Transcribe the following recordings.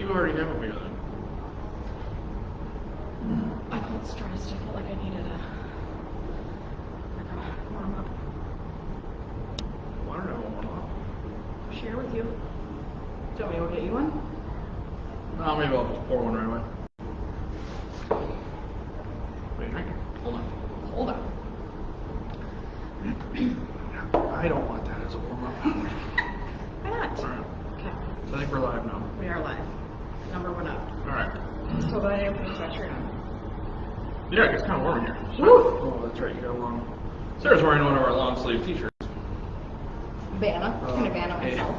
you already have a beer then? I felt stressed. I felt like I needed a warm up. Why don't I warm up? Share with you. Do you want me to go get you one? No, maybe I'll just pour one right away. What are you drinking? Hold on. Hold on. I don't want that as a warm up. Why not? Alright. Okay. So I think we're live now. We are live. Number one up. Alright. So glad I didn't put a sweatshirt on. Yeah, it's kind of warm in here. Woo! Oh, that's right. You got a long. Sarah's wearing one of our long sleeve t-shirts. Banna. I'm gonna banna myself.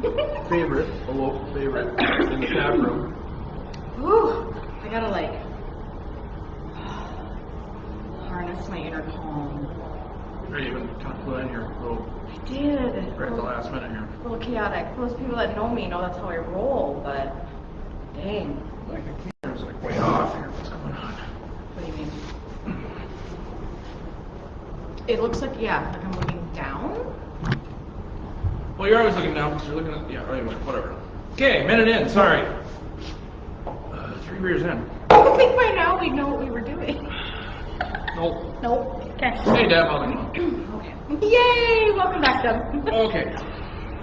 A favorite, a local favorite in the Taproom. Whew. I gotta like harness my inner calm. Or even kind of flew in here a little. I did. Right at the last minute here. A little chaotic. Those people that know me know that's how I roll, but dang. Like the camera's like way off here. What's going on? What do you mean? It looks like, yeah, like I'm looking down. Well, you're always looking down because you're looking at, yeah, anyway, whatever. Okay, minute in, sorry. 3 beers in. I think by now we know what we were doing. Nope. Nope. Okay. Hey, Deb, how's it going? Okay. Yay! Welcome back, Deb. Okay.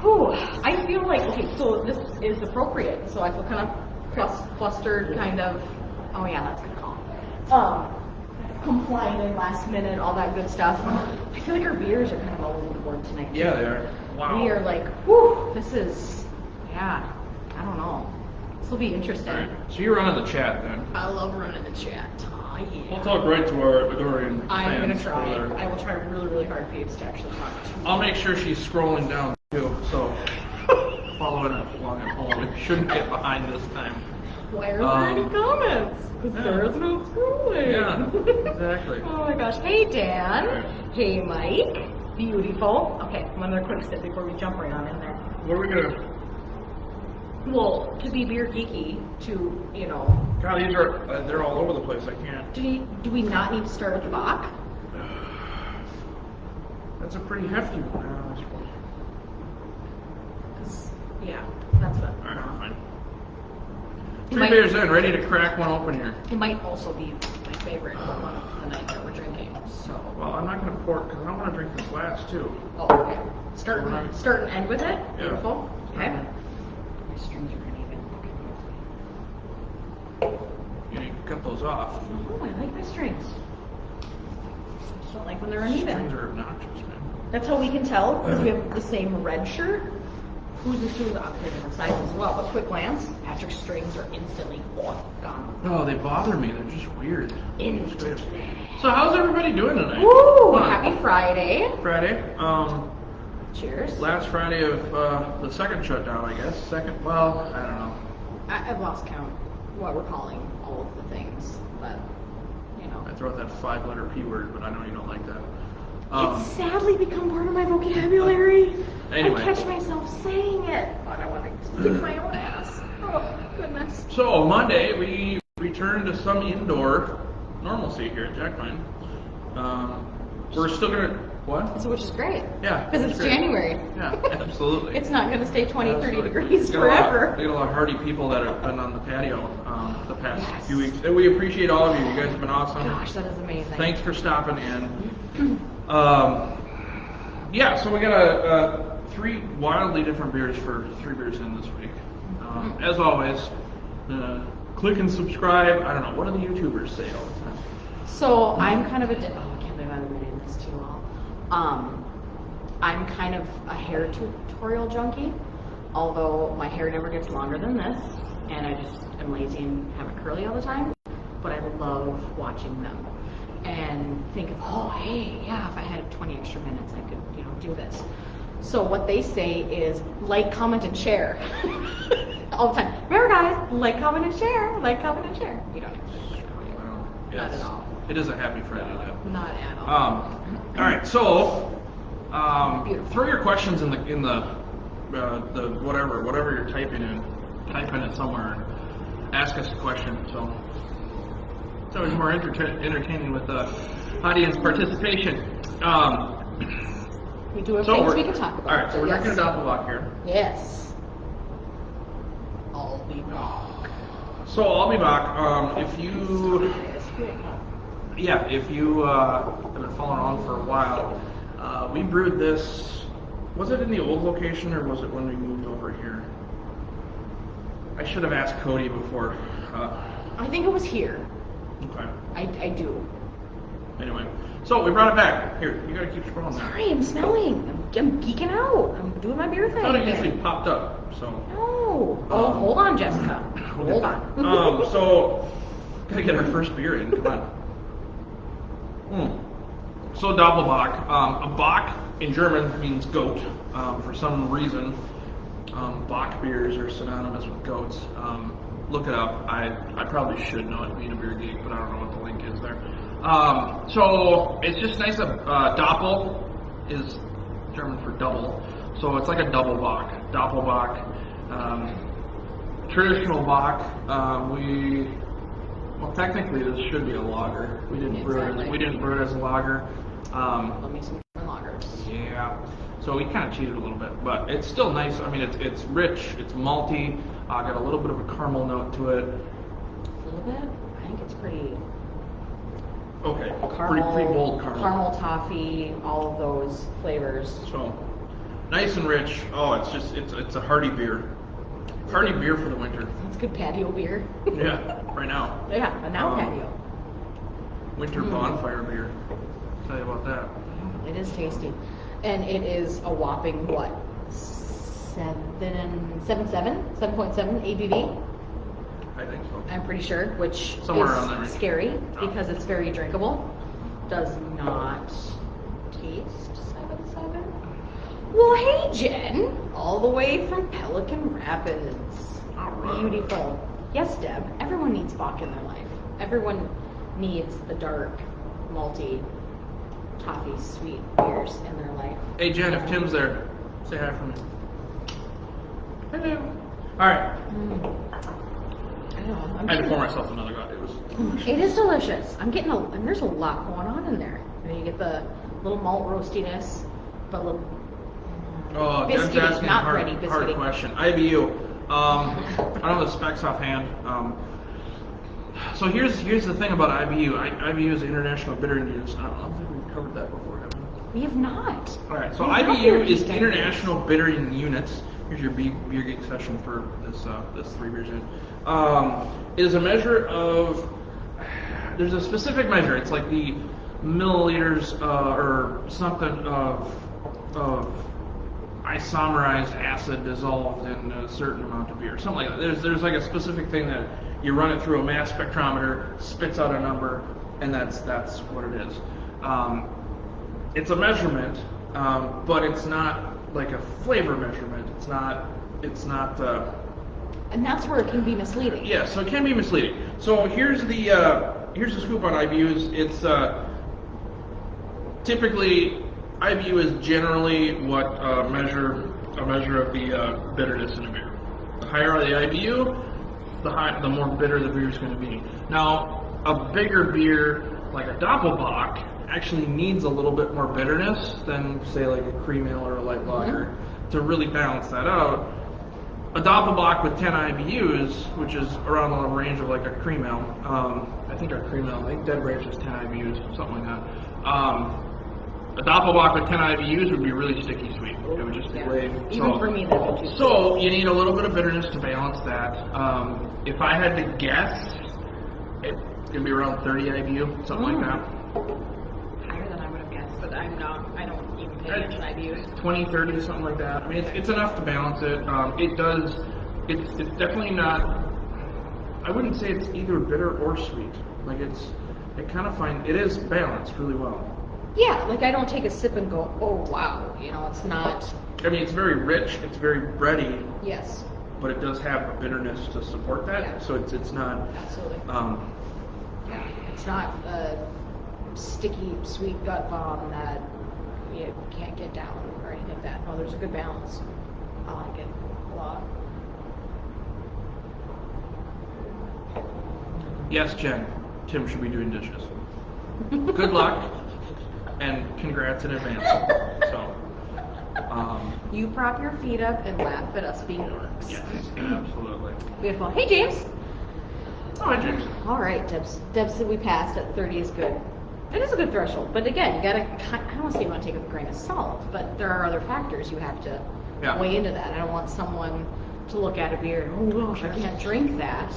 Whew. I feel like, okay, so this is appropriate. So I feel kind of flustered, kind of, oh yeah, that's good call. Complaining last minute, all that good stuff. I feel like our beers are kind of all over the board tonight. Yeah, they are. Wow. We are like, whew, this is, yeah, I don't know. This will be interesting. All right. So you're running the chat then. I love running the chat. Oh, yeah. We'll talk right to our Ecuadorian I'm going to fans try. over there. I will try really, really hard, Phoebes, to actually talk to you. I'll make sure she's scrolling down too, so following it along at home. We shouldn't get behind this time. Why are there any comments? Because Sarah's not scrolling. Yeah, exactly. Oh my gosh. Hey, Dan. Right. Hey, Mike. Beautiful. Okay, another quick sip before we jump right on in there. What are we gonna? Well, to be beer geeky, to, you know. God, these are they're all over the place. I can't. Do we not need to start with the Bach? That's a pretty hefty one. I suppose. 'Cause, yeah, that's what. All right, fine. It 3 might- beers in, ready to crack one open here. It might also be my favorite one of the night that we're drinking. So. Well, I'm not gonna pour it because I want to drink this last too. Oh, okay. Start and end with it. Yeah. Beautiful. Okay. Mhm. My strings are uneven. You can cut those off. Oh, I like my strings. I just don't like when they're Strings uneven. are obnoxious, man. That's how we can tell because we have the same red shirt. Who's the shoes on different sizes as well? But quick glance, Patrick's strings are instantly gone. Oh, they bother me. They're just weird. Instantly. So how's everybody doing tonight? Woo! Come on. Happy Friday. Friday. Cheers. Last Friday of the second shutdown, I guess. Second. Well, I don't know. I've lost count what we're calling all of the things, but you know. I throw out that 5-letter P word, but I know you don't like that. It's sadly become part of my vocabulary. Anyway. I catch myself saying it. I don't want to kick my own ass. Oh, goodness. So Monday we returned to some indoor normalcy here at Jackpine. We're still gonna what? So which is great. Yeah, Because it's great. January. Yeah, absolutely. It's not going to stay 20, 30 Absolutely. degrees We got forever. We got a lot of hardy people that have been on the patio the past Yes. few weeks. And we appreciate all of you. You guys have been awesome. Gosh, that is amazing. Thanks for stopping in. Yeah, so we got 3 wildly different beers for 3 beers in this week. As always, click and subscribe. I don't know, what do the YouTubers say all the time? So I'm kind of I can't believe I'm reading this too well. I'm kind of a hair tutorial junkie, although my hair never gets longer than this, and I just am lazy and have it curly all the time. But I love watching them and think of, oh, hey, yeah, if I had 20 extra minutes, I could, do this. So what they say is like, comment, and share all the time. Remember, guys, like, comment, and share. Like, comment, and share. You don't. Not at all. It is a happy Friday, Deb. Not at all. All right, so throw your questions in the whatever you're typing in, type in it somewhere, and ask us a question. So it's always more entertaining with audience participation. We do have things we can talk about. All right, so we're drinking a Doppelbock here. Yes. I'll be back. So I'll be back. If you have been following along for a while, we brewed this. Was it in the old location or was it when we moved over here? I should have asked Cody before. I think it was here. Okay. I do. Anyway, so we brought it back. Here, you gotta keep scrolling now. Sorry, I'm smelling. I'm geeking out. I'm doing my beer thing. I thought it usually popped up, so. No. Oh, hold on, Jessica. Hold on. So, gotta get our first beer in. Come on. So Doppelbock. A Bock in German means goat. For some reason, Bock beers are synonymous with goats. Look it up. I probably should know it being a beer geek, but I don't know what the link is there. So it's just nice. Doppel is German for double, so it's like a double Bock. Doppelbock. Traditional Bock. Well, technically this should be a lager. We didn't brew it as a lager. Let me some lagers. Yeah. So we kind of cheated a little bit, but it's still nice. I mean, it's rich, it's malty, got a little bit of a caramel note to it. A little bit? I think it's pretty... Okay, Caramel, pretty bold caramel. Caramel, toffee, all of those flavors. So, nice and rich. Oh, it's a hearty beer. Hearty beer for the winter. It's good patio beer. Yeah, right now. Yeah, a now patio. Winter bonfire beer. I'll tell you about that. It is tasty. And it is a whopping, what, 7.7 ABV? I think so. I'm pretty sure, which Somewhere around there. is scary because it's very drinkable. Does not taste 7.7. Well, hey, Jen, all the way from Pelican Rapids. All right. Beautiful. Yes, Deb, everyone needs Bock in their life. Everyone needs the dark, malty, toffee, sweet beers in their life. Hey, Jen, if Tim's there, say hi for me. Hello. All right. I had to pour myself another god. It was delicious. It is delicious. I'm getting and there's a lot going on in there. You know, you get the little malt roastiness, but a little Jen's biscuity, asking not hard bready, biscuity. question. IBU. I don't know the specs offhand. So here's the thing about IBU. IBU is the International Bittering Units. I don't think we've covered that before, have we? We have not. All right. So We have IBU is beer International Bittering Units. Here's your beer geek session for this 3 beers in. Is a measure of. There's a specific measure. It's like the milliliters or something of isomerized acid dissolved in a certain amount of beer, something like that. There's like a specific thing that you run it through a mass spectrometer, spits out a number, and that's what it is. It's a measurement, but it's not like a flavor measurement. It's not. And that's where it can be misleading. Yeah, so it can be misleading. So here's the scoop on IBUs. It's typically IBU is generally what a measure of the bitterness in a beer. The higher the IBU, the more bitter the beer is going to be. Now, a bigger beer like a Doppelbock actually needs a little bit more bitterness than, say, like a cream ale or a light lager to really balance that out. A Doppelbock with 10 IBUs, which is around the range of like a cream ale. I think Dead Branch is 10 IBUs, something like that. A Doppelbock with 10 IBUs would be really sticky sweet. It would just be way. Even for me, that would be. So you need a little bit of bitterness to balance that. If I had to guess, it's gonna be around 30 IBU, something like that. Higher than I would have guessed, but I don't even pay attention to IBUs. 20, 30, something like that. I mean, it's enough to balance it. It's definitely not. I wouldn't say it's either bitter or sweet. Like it is balanced really well. Yeah, like I don't take a sip and go, oh wow, it's not. I mean, it's very rich, it's very bready. Yes. But it does have a bitterness to support that, Yeah. so it's not. Absolutely. Yeah, it's not a sticky, sweet gut bomb that you can't get down or anything like that. No, there's a good balance. I like it a lot. Yes, Jen. Tim should be doing dishes. Good luck, and congrats in advance. So, You prop your feet up and laugh at us being dorks. Yes, absolutely. We have fun. Hey, James. Oh, hi, James. All right, Deb said we passed at 30 is good. It is a good threshold, but again, you gotta, I don't want to say you want to take it with a grain of salt, but there are other factors you have to weigh into that. I don't want someone to look at a beer and, oh gosh, I can't drink that.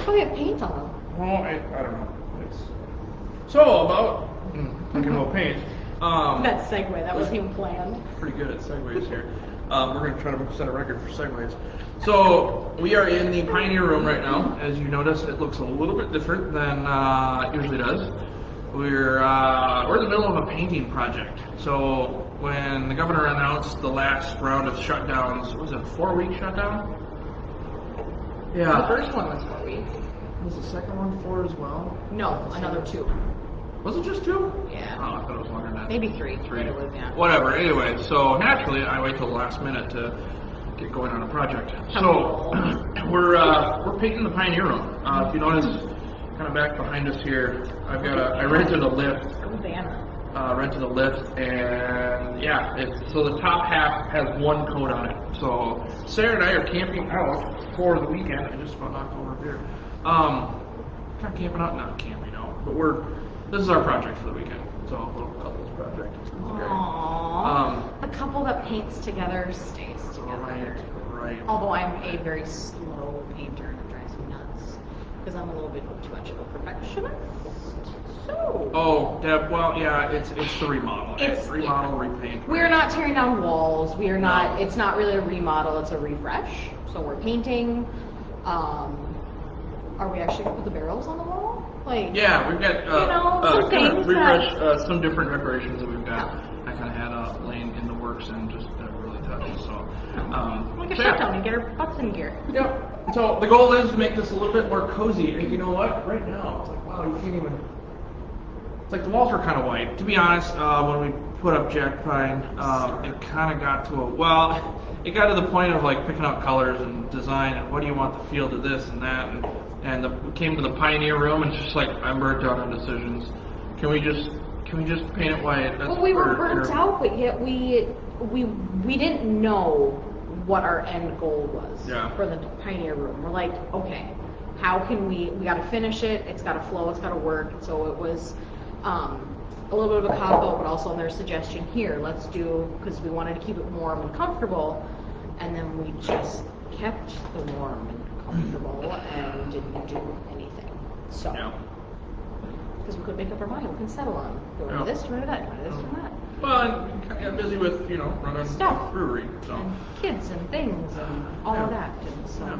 Oh, we have paint on them. Well, I don't know. So, about talking about paint. That segue, that wasn't even planned. Pretty good at segues here. We're going to try to set a record for segues. So, we are in the Pioneer Room right now. As you notice, it looks a little bit different than it usually does. We're in the middle of a painting project. So, when the governor announced the last round of shutdowns, was it a 4-week shutdown? Yeah. The first one was 4 weeks. Was the second one 4 as well? No, another 2. Was it just 2? Yeah. Oh, I thought it was longer than that. Maybe 3. 3. It was, yeah. Whatever. Anyway, so naturally, I wait till the last minute to get going on a project. So we're painting the Pioneer Room. If you notice, kind of back behind us here, I rented a lift. Go banner. Rented a lift, and yeah, so the top half has 1 coat on it. So Sarah and I are camping out for the weekend. I just about knocked over a beer. Not camping out, not camping out, but this is our project for the weekend. So a little couples project. Aww. A couple that paints together stays together. Right. Although I'm a very slow painter and it drives me nuts because I'm a little bit too much of a perfectionist. So. Oh, Deb. Well, yeah, it's the remodel. It's remodel, repaint. We're not tearing down walls. We are not. No. It's not really a remodel. It's a refresh. So we're painting. Are we actually gonna put the barrels on the wall? Like. Yeah, we've got some kind of things refresh some different decorations that we've got. I kind of had laying in the works and just really touched. So. Like a shutdown and get our butts in gear. Yep. So the goal is to make this a little bit more cozy. And you know what? Right now, it's like, wow, you can't even. It's like the walls are kind of white. To be honest, when we put up Jack Pine, it kind of got to it got to the point of like picking out colors and design and what do you want the feel to this and that, and we came to the Pioneer Room and it's just like I'm burnt out on decisions. Can we just paint it white? Well, we were burnt out, but yet we didn't know what our end goal was for the Pioneer Room. We're like, okay, how can we got to finish it. It's got to flow. It's got to work. So it was. A little bit of a cop-out, but also their suggestion here, let's do, because we wanted to keep it warm and comfortable, and then we just kept the warm and comfortable and didn't do anything. So, because we couldn't make up our mind, we couldn't settle on, do we do this, do we do that, do we do this, do that. Well, and kind of busy with, running stuff, brewery, so. And kids and things and all of that, and so.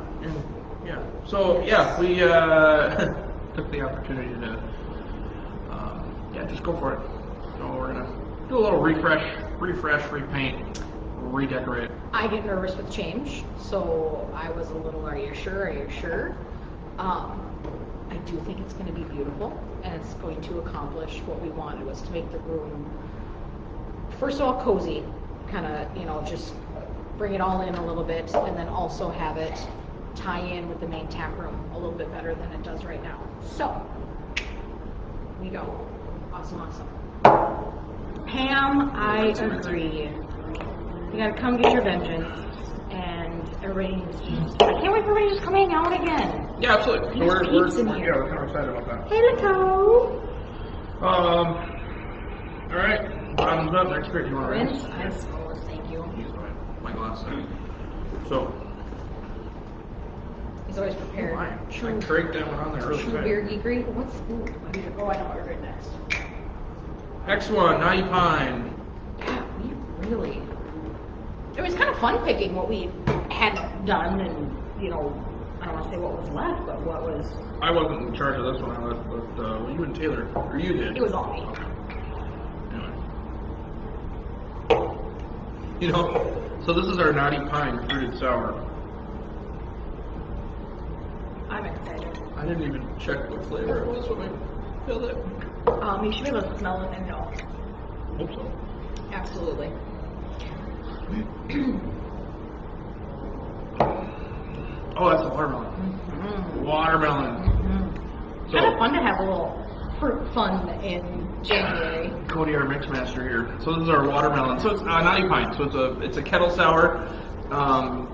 So, we took the opportunity to just go for it. So we're gonna do a little refresh, repaint, redecorate. I get nervous with change, so I was a little, are you sure? Are you sure? I do think it's gonna be beautiful, and it's going to accomplish what we wanted, was to make the room, first of all, cozy, kind of, just bring it all in a little bit, and then also have it tie in with the main tap room a little bit better than it does right now. So, we go. Awesome. Pam, I agree. You gotta come get your vengeance, and everybody needs to. I can't wait for everybody to just come hang out again. Yeah, absolutely. So we're kind of excited about that. Hey, Lato. All right. Bottoms up. Next pick. You want to rinse? I suppose. Thank you. Use my glass. So. He's always prepared. I cranked that one on there really quick. Beer geekery. What's food? I know what we're doing next. Next one, Naughty Pine. Yeah, we really. It was kind of fun picking what we had done, and I don't want to say what was left, but what was. I wasn't in charge of this one. I was, but you and Taylor, or you did. It was all me. Anyway. So this is our Naughty Pine fruited sour. I'm excited. I didn't even check what flavor it was when I filled it. You should be able to smell it and know. Hope so. Absolutely. Oh, that's a watermelon. Mm-hmm. Watermelon. Mm-hmm. So, kind of fun to have a little fruit fun in January. Cody, our mix master here. So this is our watermelon. So it's nutty pine. So it's a kettle sour.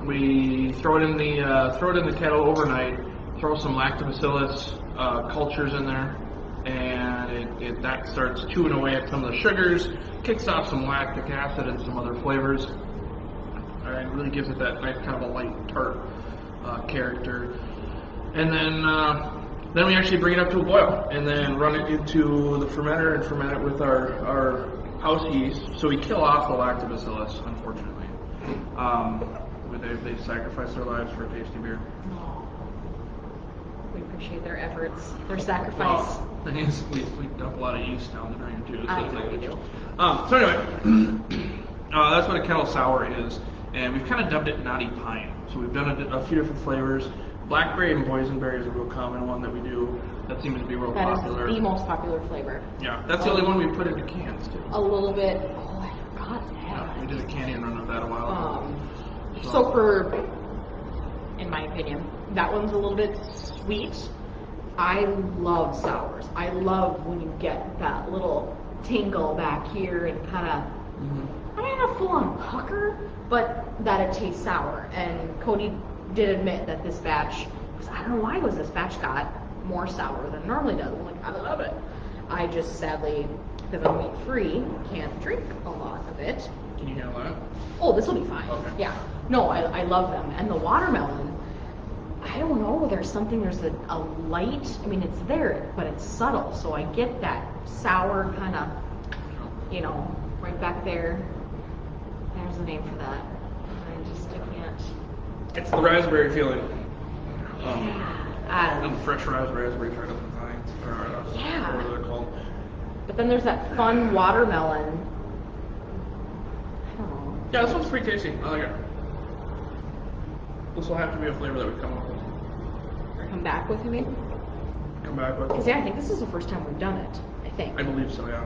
We throw it in the kettle overnight. Throw some lactobacillus cultures in there, and that starts chewing away at some of the sugars, kicks off some lactic acid and some other flavors. It really gives it that nice kind of a light tart character. And then we actually bring it up to a boil, and then run it into the fermenter and ferment it with our house yeast. So we kill off the lactobacillus, unfortunately. They sacrifice their lives for a tasty beer. We appreciate their efforts, their sacrifice. Well, the thing is, we dump a lot of yeast down the drain too. So I know we do. So anyway, that's what a kettle sour is, and we've kind of dubbed it Naughty Pine. So we've done a few different flavors. Blackberry and boysenberry is a real common one that we do. That seems to be real popular. That is the most popular flavor. Yeah, that's the only one we put into cans too. A little bit. Oh, I forgot that. Yeah, we did a canyon run of that a while ago. So for, in my opinion, that one's a little bit sweet. I love sours. I love when you get that little tingle back here and kind of, I mean, not a full-on pucker, but that it tastes sour. And Cody did admit that this batch, because I don't know why this batch got more sour than it normally does. I'm like, I love it. I just sadly, because I'm meat-free, can't drink a lot of it. Can you handle that? Oh, this will be fine. Okay. Yeah. No, I love them. And the watermelon, I don't know, there's a light, I mean, it's there, but it's subtle. So I get that sour kind of, right back there. There's a name for that. I can't. It's the raspberry feeling. I don't know. And fresh raspberries right up the vines. Yeah. Whatever they're called. But then there's that fun watermelon. I don't know. Yeah, this one's pretty tasty. I like it. This will have to be a flavor that we come up with. Or come back with, you mean? Come back with. Because I think this is the first time we've done it. I think. I believe so, yeah.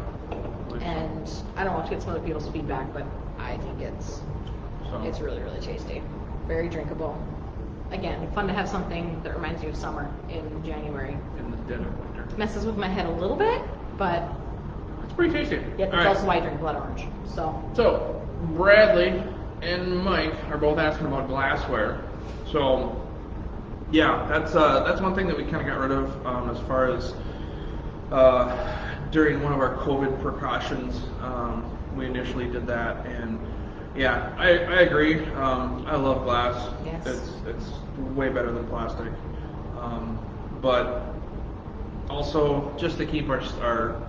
And I don't want to get some other people's feedback, but I think it's really, really tasty. Very drinkable. Again, fun to have something that reminds you of summer in January. In the dead of winter. Messes with my head a little bit, but It's pretty tasty. yeah, that's also why I drink blood orange. So Bradley and Mike are both asking about glassware. So yeah, that's one thing that we kind of got rid of as far as during one of our COVID precautions. We initially did that, and yeah, I agree. I love glass. Yes. It's way better than plastic. But also just to keep our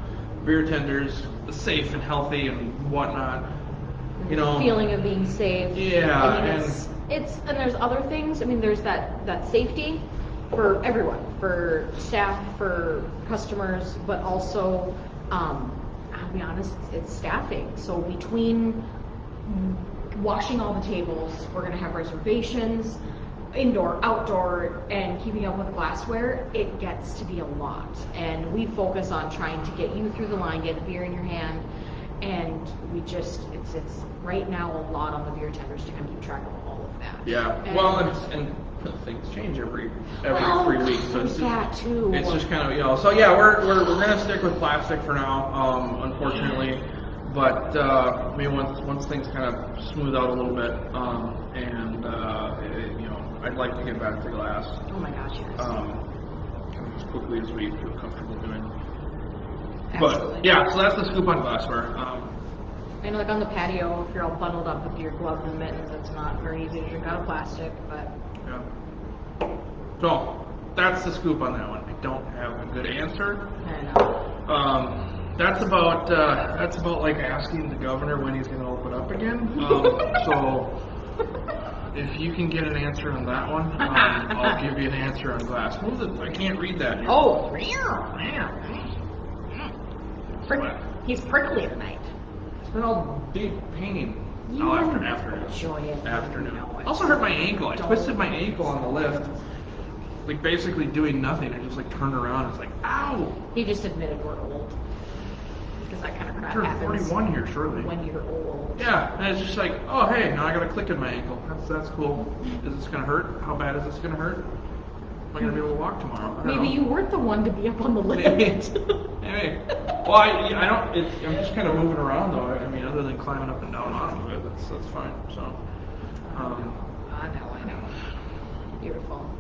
beer tenders safe and healthy and whatnot. Feeling of being safe. Yeah, I mean, and there's other things. I mean, there's that safety for everyone, for staff, for customers, but also, I'll be honest, it's staffing. So between washing all the tables, we're going to have reservations, indoor, outdoor, and keeping up with glassware, it gets to be a lot. And we focus on trying to get you through the line, get a beer in your hand, and it's right now a lot on the beer tenders to kind of keep track of all of that. Yeah, and things change every 3 weeks. So it's that too. It's just kind of, so yeah, we're going to stick with plastic for now, unfortunately. But maybe once things kind of smooth out a little bit, I'd like to get back to glass. Oh my gosh, yes. Kind of as quickly as we feel comfortable doing. Absolutely. But yeah, so that's the scoop on glassware. And like on the patio, if you're all bundled up with your gloves and mittens, it's not very easy to drink out of plastic, but. Yeah. So that's the scoop on that one. I don't have a good answer. I know. That's about like asking the governor when he's going to open up again. So if you can get an answer on that one, I'll give you an answer on glass. I can't read that. Oh, he's prickly tonight. It's been all deep pain. Afternoon. Enjoy it. Afternoon. Also hurt my ankle. I twisted my ankle on the lift. Like basically doing nothing. I just like turned around. It's like, ow! He just admitted we're old. Because that kind of crap I turned happens 41 here shortly. when you're old. Yeah, and it's just like, oh hey, now I got a click in my ankle. That's cool. Is this gonna hurt? How bad is this gonna hurt? Am I gonna be able to walk tomorrow? I don't Maybe know. you weren't the one to be up on the Maybe. list. Maybe. Well, I don't. I'm just kind of moving around though. I mean, other than climbing up and down off of it, that's fine. So. I know. Beautiful.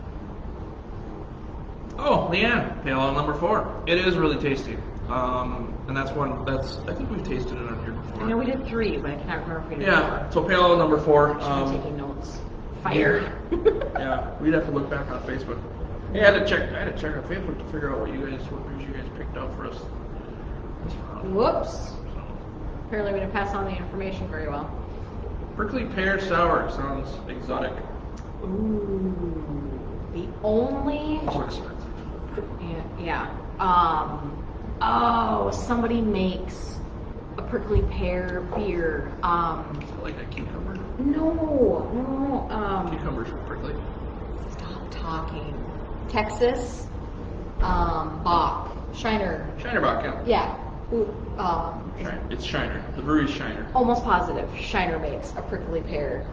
Oh, Leanne, pale ale number 4. It is really tasty. And that's one. I think we've tasted it on here before. I know we did 3, but I can't remember if we did 4. Yeah. So pale ale number 4. I'm taking notes. Fired. Yeah, we'd have to look back on Facebook. Hey, I had to check on Facebook to figure out what beers you guys picked out for us this round. Whoops. So, Apparently we didn't pass on the information very well. prickly pear sour sounds exotic. Ooh. The only... Also expensive. Yeah. Somebody makes a prickly pear beer. Is it like a cucumber? No. Cucumbers are prickly. Stop talking. Texas. Bach. Shiner. Shiner Bock, yeah. Yeah. Ooh, It's Shiner. The brewery's Shiner. almost positive Shiner makes a prickly pear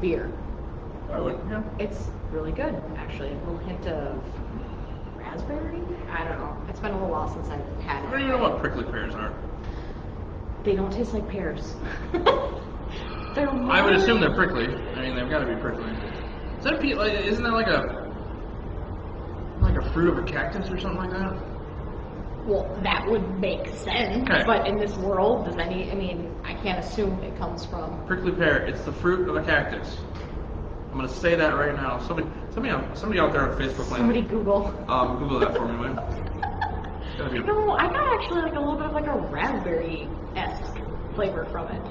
beer. I would, yeah. It's really good, actually. A little hint of raspberry? I don't know. It's been a little while since I've had I it. don't even know what prickly pears are. They don't taste like pears. They're I would assume they're prickly. I mean, they've got to be prickly. Is that isn't that like a fruit of a cactus or something like that? Well, that would make sense. Okay. But in this world, I can't assume it comes from... Prickly pear. It's the fruit of a cactus. I'm gonna say that right now. Somebody out there on Facebook. Somebody Google. Google that for me, man. It's gotta be. No, I got actually like a little bit of like a raspberry-esque flavor from it.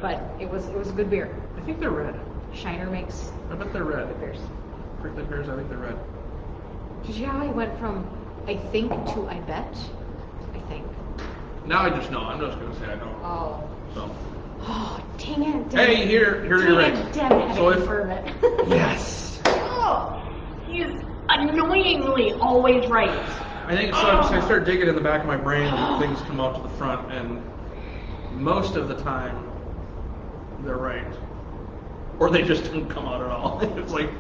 But it was a good beer. I think they're red. Shiner makes I bet they're red. good beers. Prickly pears. I think they're red. Did you know how I went from I think to I bet? I think. Now I just know. I'm just gonna say I know. Oh. So. Oh, dang it. Hey, here you're right. Damn it, So I if confirm it. yes. Oh, he's annoyingly always right. I think so. I start digging in the back of my brain and things come out to the front, and most of the time they're right, or they just don't come out at all. It's like,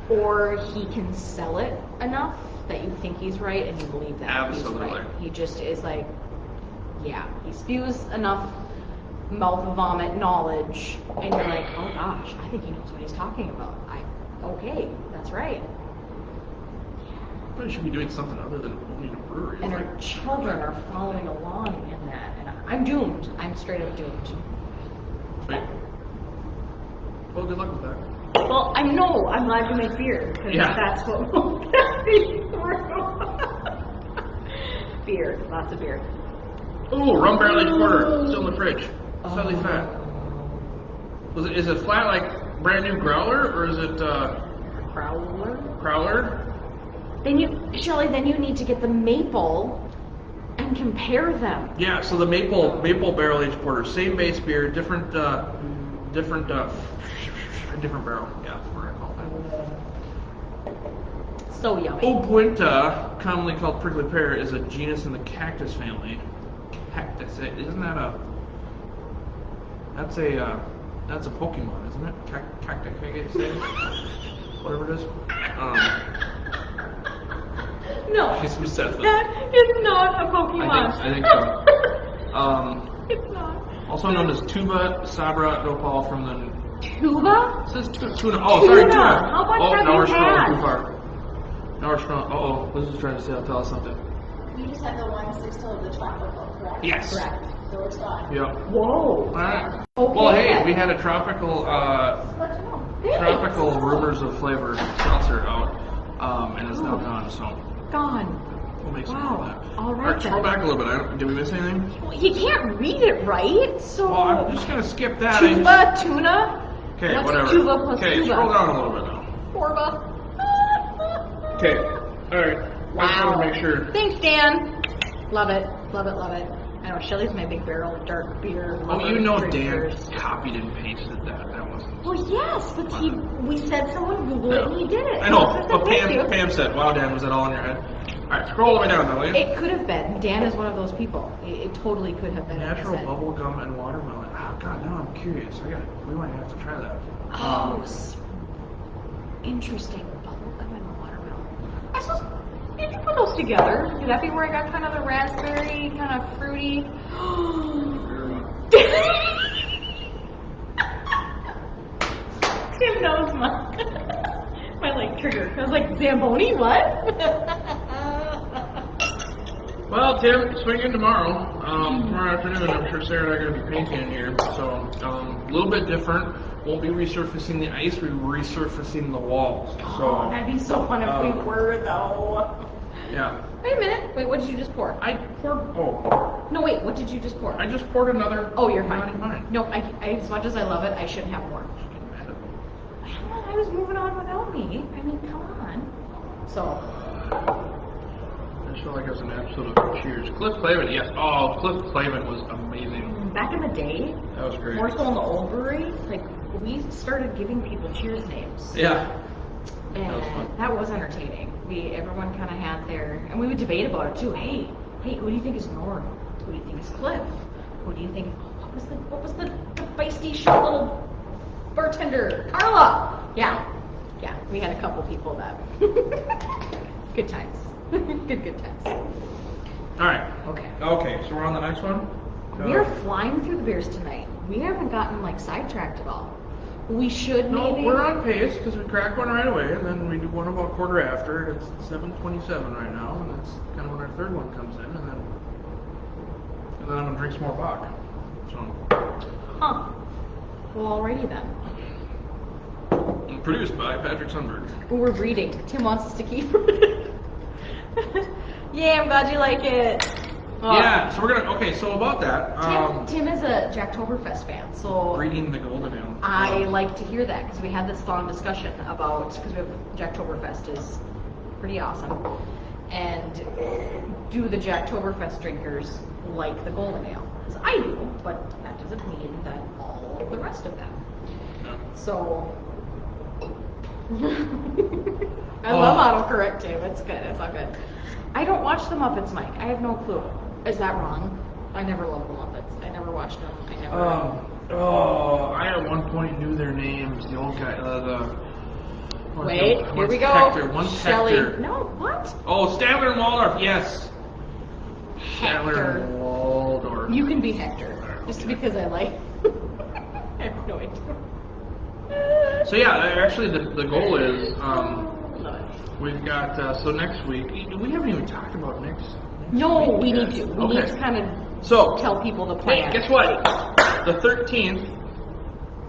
Or he can sell it enough that you think he's right and you believe that Absolutely. he's right. He just is like, yeah, he spews enough mouth vomit knowledge, and you're like, oh gosh, I think he knows what he's talking about. Okay, that's right. probably should be doing something other than owning a brewery. And It's our like, children are following along in that, and I'm doomed. I'm straight up doomed. wait. Well, good luck with that. Well, I know I'm glad to make beer, because Yeah. that's what will get me through. Beer, lots of beer. Ooh, rum barrel aged porter, still in the fridge. Slightly fat. Is it flat like brand new growler, or is it Crowler? crowler? Then Shelley, you need to get the maple and compare them. Yeah, so the maple barrel aged porter, same base beer, different barrel. Yeah, that's what I call it. So yummy. Opuenta, commonly called prickly pear, is a genus in the cactus family. Cactus, isn't that a? That's a Pokemon, isn't it? Cactus, whatever it is. No, Who said that? that is not a Pokemon. I think so. It's not. Also known as tuba sabra nopal from the. Tuba? It says tuna. Oh, sorry, tuna. How much have now you we're scrolling had? too far. Now we're scrolling. Uh-oh, Liz is trying to tell us something. You just had the 1/6 of the tropical, correct? Yes. Correct. So it's gone. Yeah. Whoa. Alright. Okay. Well, hey, we had a tropical Let you know. tropical rumors of flavor seltzer out, and it's now gone. So Gone. we'll make some Wow. of that. All right, Alright, scroll then. back a little bit. Did we miss anything? Well, you can't read it right, so. Well, I'm just gonna skip that. Tuba, tuna. Okay, What's whatever. tuba plus Okay, tuba? scroll down a little bit now. Orba. Okay. All right. I just Wow. want to make sure. Thanks, Dan. Love it. Love it. Love it. I know Shelly's my big barrel of dark beer. Oh, lover, you know Dan drinkers. copied and pasted that. That wasn't. Well, yes, but we said someone Google it and he did it. I know, So but thank you. Pam said, "Wow, Dan, was that all in your head?" All right, scroll all the way down, though, will you? It could have been. Dan is one of those people. It totally could have been. Natural It said- bubble gum and watermelon. Oh God, now I'm curious. We might have to try that. Oh, interesting. Bubblegum and watermelon. Did you put those together? Could that be where I got kind of the raspberry, kind of fruity? Tim knows my like trigger. I was like, Zamboni, what? Well, Tim, swing in tomorrow. Tomorrow afternoon, I'm sure Sarah and I are going to be painting in here. So, a little bit different. Won't be resurfacing the ice, we're resurfacing the walls. So, That'd be so fun if we were, though. yeah. Wait a minute. Wait, what did you just pour? I poured, No, wait, what did you just pour? I just poured another. Oh, you're not fine. mine. No, I, as much as I love it, I should have more. I was moving on without me. I mean, come on. So. I just feel like it was an episode of Cheers. Cliff Clavin, yes. Oh, Cliff Clavin was amazing. Back in the day, That was great. more so in the old brewery, like, we started giving people cheers names. Yeah. And That was fun. that was entertaining. Everyone kind of had their, and we would debate about it too. Hey, who do you think is Norm? Who do you think is Cliff? Who do you think? What was the feisty short little bartender? Carla. Yeah. We had a couple people that. Good times. Good times. All right. Okay. Okay, so we're on the next one? We're flying through the beers tonight. We haven't gotten like sidetracked at all. We should No, maybe. we're on pace because we crack one right away, and then we do one about quarter after. It's 7:27 right now, and that's kind of when our third one comes in, and then I'm gonna drink some more vodka. So, Huh. Well, alrighty then. produced by Patrick Sundberg. We're reading. Tim wants us to keep reading. Yay, I'm glad you like it. Oh. Yeah, so we're gonna. Okay, so about that. Tim is a Jacktoberfest fan, so Reading the Golden Ale. I like to hear that because we had this long discussion about because we have Jacktoberfest is pretty awesome, and do the Jacktoberfest drinkers like the Golden Ale? Because I do, but that doesn't mean that all of the rest of them. Yeah. So I love autocorrect too. It's good. It's all good. I don't watch the Muppets, Mike. I have no clue. Is that wrong? I never loved the Muppets. I never watched them. I never. I at one point knew their names. The old guy, Wait, here one's we go. Hector, one's Shelley. Hector. No, what? Oh, Statler and Waldorf, yes. Statler Hector. and Waldorf. You can be Hector, just because I like. I have no idea. So yeah, actually the goal is Love it. we've got so next week we haven't even talked about next No, week we yet. need to. We need to kind of So tell people the hey, plan. guess what? The 13th.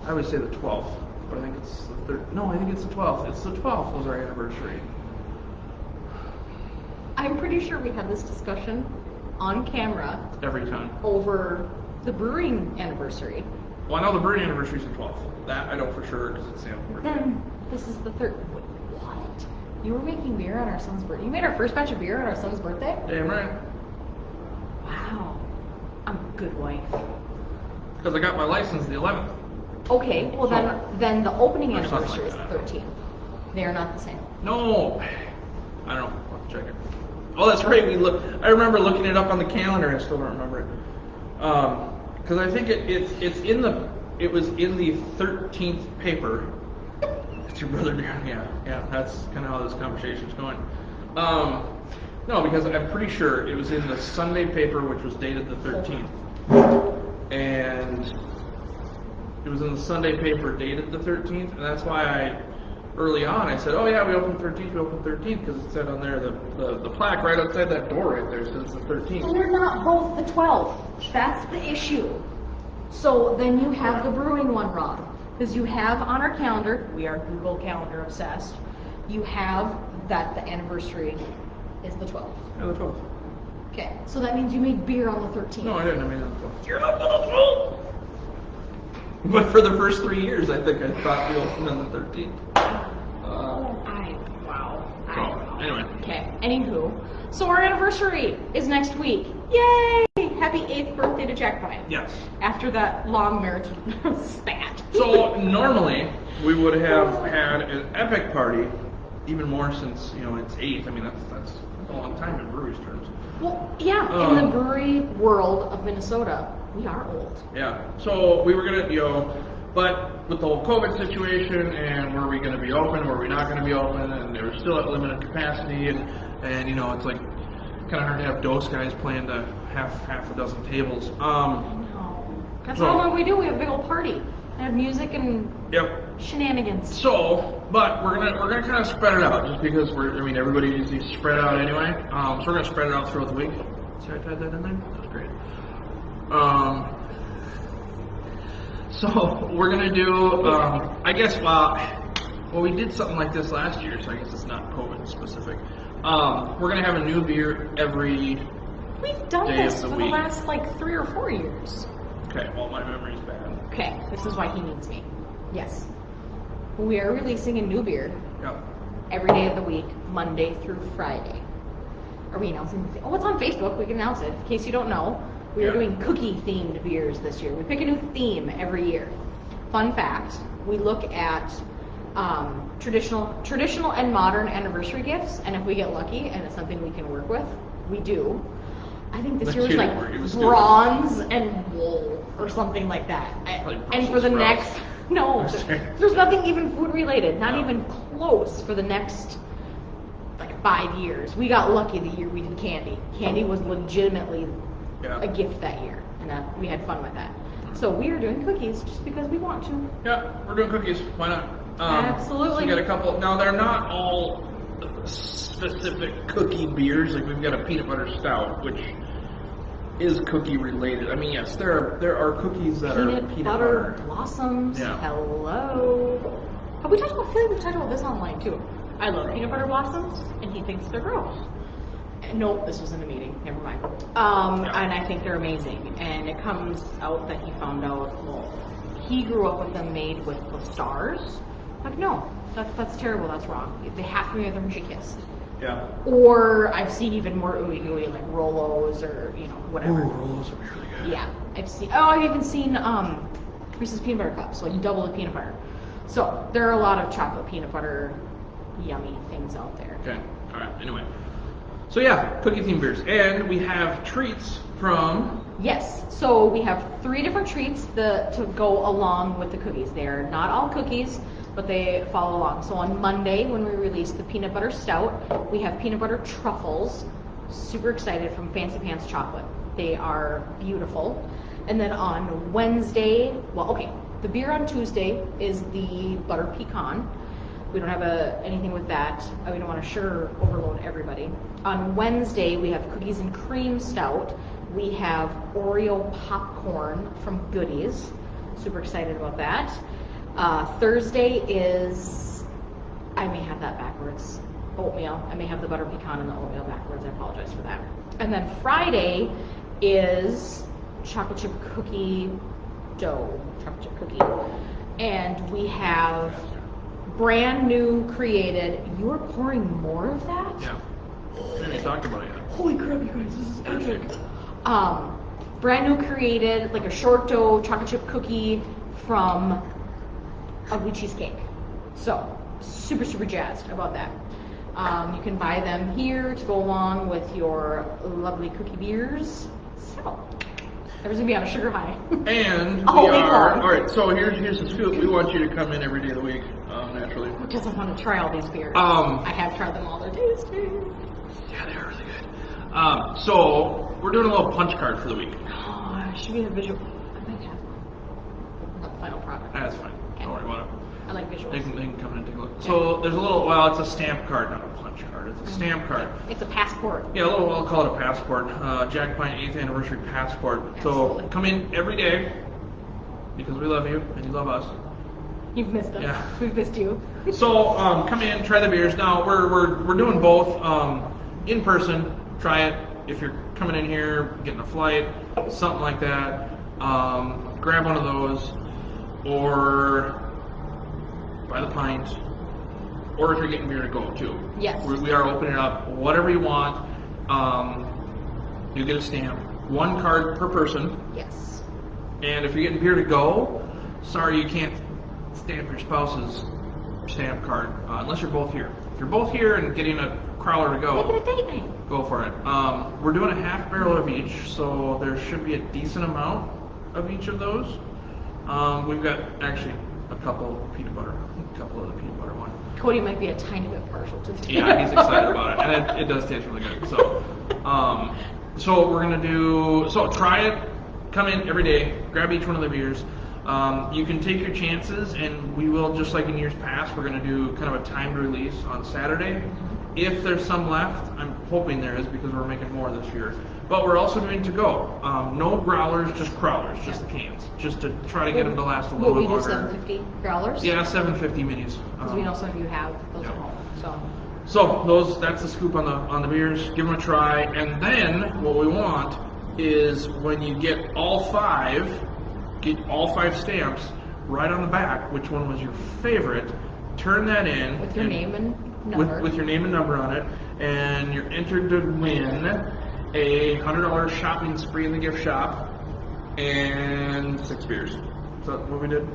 I would say the 12th, but I think it's the third. No, I think it's the 12th. It's the 12th was our anniversary. I'm pretty sure we had this discussion on camera Every time. over the brewing anniversary. Well, I know the brewing anniversary is the 12th. That I know for sure because it's Sam's birthday. Then this is the third. Wait, what? You were making beer on our son's birthday? You made our first batch of beer on our son's birthday? Damn right. Wow. I'm a good wife. Because I got my license the 11th. Okay, well then the opening Or something anniversary is like the that. 13th. They are not the same. No, I don't know. I'll have to check it. Oh, that's right. I remember looking it up on the calendar. I still don't remember it. Because I think it was in the 13th paper. It's your brother, Darren. Yeah. That's kind of how this conversation's going. No, because I'm pretty sure it was in the Sunday paper, which was dated the 13th, and it was in the Sunday paper dated the 13th, and that's why early on I said, oh yeah, we opened 13th, because it said on there, the plaque right outside that door right there says the 13th. We're not both the 12th. That's the issue. So then you have the brewing one wrong. Because you have on our calendar, we are Google Calendar obsessed, you have that the anniversary is the 12th. Yeah, the 12th. Okay, so that means you made beer on the 13th. No, I didn't. I mean, the 12th. You're not gonna know. But for the first 3 years, I think I thought we opened on the 13th. Wow. Anyway. Okay, anywho. So our anniversary is next week. Yay! Happy 8th birthday to Jack Bryan. Yes. After that long marathon spat. So normally we would have had an epic party, even more since it's 8th. I mean that's a long time in breweries terms. Well, yeah, in the brewery world of Minnesota, we are old. Yeah. So we were gonna But with the whole COVID situation and were we going to be open, were we not going to be open, and they were still at limited capacity, and you know, it's like kind of hard to have dose guys playing to half a dozen tables. No. That's not what we do. We have a big old party. I have music and shenanigans. So, but we're gonna kind of spread it out, just because everybody usually spread out anyway. So we're gonna spread it out throughout the week. See, I tied that in there. That's great. So we're gonna do. I guess. Well, we did something like this last year, so I guess it's not COVID specific. We're gonna have a new beer every. We've done day this of the for the week. last like 3 or 4 years. Okay. Well, my memory's bad. Okay, this is why he needs me. Yes. We are releasing a new beer Yep. every day of the week, Monday through Friday. Are we announcing? Oh, it's on Facebook. We can announce it. In case you don't know, we are doing cookie-themed beers this year. We pick a new theme every year. Fun fact, we look at traditional and modern anniversary gifts, and if we get lucky and it's something we can work with, we do. I think this year was like bronze and wool or something like that. And for the next, no, there's nothing even food related, not even close for the next like 5 years. We got lucky the year we did candy. Candy was legitimately a gift that year, and that we had fun with that. So we are doing cookies just because we want to. Yeah, we're doing cookies. Why not? Absolutely. So we got a couple. Now they're not all specific cookie beers. Like we've got a peanut butter stout, which is cookie related. I mean, yes, there are cookies that are peanut butter blossoms. Yeah. Hello. Have we talked about? I feel like we've talked about this online too. I love peanut butter blossoms, and he thinks they're gross. Nope, this was in a meeting. Never mind. And I think they're amazing. And it comes out that he found out. Well, he grew up with them made with the stars. Like, no, that's terrible. That's wrong. They have to be with a Hershey Kiss. Yeah. Or I've seen even more ooey gooey like Rolos or whatever. Ooh, Rolos would be really good. Yeah, I've even seen Reese's peanut butter cups, like double the peanut butter. So there are a lot of chocolate peanut butter yummy things out there. Okay. All right. Anyway. So yeah, cookie themed beers, and we have treats from. Yes. So we have 3 different treats to go along with the cookies. They're not all cookies, but they follow along. So on Monday, when we release the peanut butter stout, we have peanut butter truffles. Super excited, from Fancy Pants Chocolate. They are beautiful. And then on Wednesday, the beer on Tuesday is the butter pecan. We don't have anything with that. We don't want to sugar overload everybody. On Wednesday, we have cookies and cream stout. We have Oreo popcorn from Goodies. Super excited about that. Thursday is, I may have that backwards, oatmeal. I may have the butter pecan and the oatmeal backwards. I apologize for that. And then Friday is chocolate chip cookie dough, chocolate chip cookie. And we have brand new created, you are pouring more of that? Yeah. We haven't talked about it yet. Holy crap, you guys, this is epic. Brand new created, like a short dough chocolate chip cookie from Ugly Cheesecake. So, super, super jazzed about that. You can buy them here to go along with your lovely cookie beers. So, there's gonna be on a sugar high. And we All right, so here's the scoop. We want you to come in every day of the week, naturally. Because I want to try all these beers. I have tried them all. They're tasty. Yeah, they're really good. So we're doing a little punch card for the week. Oh, I should be the visual. I might have one. Not the final product. That's fine. Okay. Don't worry about it. I like visuals. They can come in and take a look. So there's a little, it's a stamp card, not a punch card. It's a stamp card. It's a passport. Yeah, I'll call it a passport. Jack Pine 8th anniversary passport. Absolutely. So come in every day because we love you and you love us. You've missed us. Yeah. We've missed you. So come in, try the beers. Now we're doing both in person. Try it if you're coming in here, getting a flight, something like that. Grab one of those, or buy the pint, or if you're getting beer to go too. Yes. We are opening it up. Whatever you want. You get a stamp. 1 card per person. Yes. And if you're getting beer to go, sorry you can't stamp your spouse's stamp card unless you're both here. If you're both here and getting a crowler to go, Make it a date night. go for it. We're doing a half barrel of each, so there should be a decent amount of each of those. We've got actually a couple of the peanut butter one. Cody might be a tiny bit partial to the Yeah, he's excited about it, and it does taste really good. So we're gonna do. So try it. Come in every day. Grab each one of the beers. You can take your chances, and we will, just like in years past, we're gonna do kind of a timed release on Saturday. If there's some left, I'm hoping there is because we're making more this year. But we're also doing to go. No growlers, just crowlers, just the cans, just to try to get them to last a little bit longer. Will we do 750 growlers? Yeah, 750 minis. Because we know some of you have those at home. So that's the scoop on the beers. Give them a try, and then what we want is when you get all five stamps right on the back. Which one was your favorite? Turn that in with your name and number. With your name and number on it, and you're entered to win a $100 shopping spree in the gift shop and 6 beers. Is that what we did?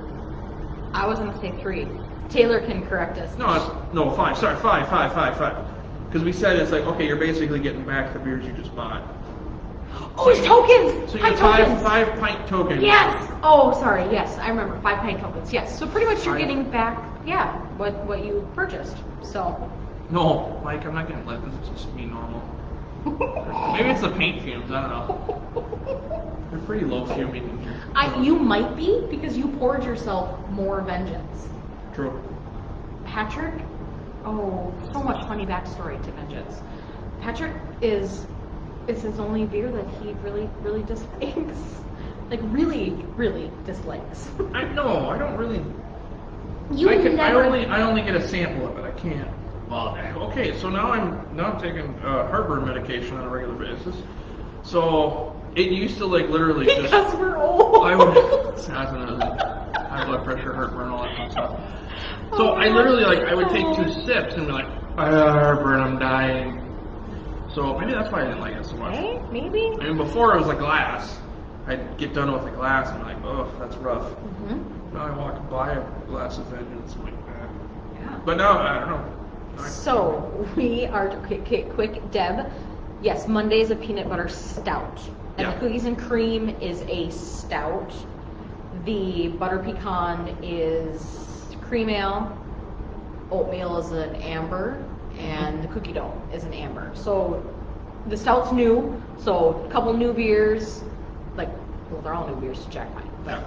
I was gonna say 3. Taylor can correct us. No, 5. Sorry, 5. Because we said it's like, okay, you're basically getting back the beers you just bought. Oh, it's tokens! So you Pint get tokens! 5 pint tokens. Yes! Oh, sorry, yes, I remember. 5 pint tokens, yes. So pretty much you're getting back, what you purchased. So. No, Mike, I'm not going to let this just be normal. Maybe it's the paint fumes, I don't know. They're pretty low fuming in here. You might be, because you poured yourself more Vengeance. True. Patrick, so much funny backstory to Vengeance. Patrick it's his only beer that he really, really dislikes. Like, really, really dislikes. I don't really. Never. I only get a sample of it. I can't. Well, okay, so now I'm taking heartburn medication on a regular basis. So it used to literally because we're old. I would high blood pressure, heartburn, all that kind of stuff. So I literally I would take 2 sips and be like, heartburn, I'm dying. So maybe that's why I didn't like it so much. Hey, maybe. I mean, before it was a glass. I'd get done with a glass and be like, oh, that's rough. Mm-hmm. Now I walk by a glass of Vengeance and I'm like, yeah. But now, I don't know. So we are quick, Deb. Yes, Monday is a peanut butter stout, and the cookies and cream is a stout. The butter pecan is cream ale. Oatmeal is an amber, and the cookie dough is an amber. So the stout's new. So a couple new beers, they're all new beers to Jack Pine, but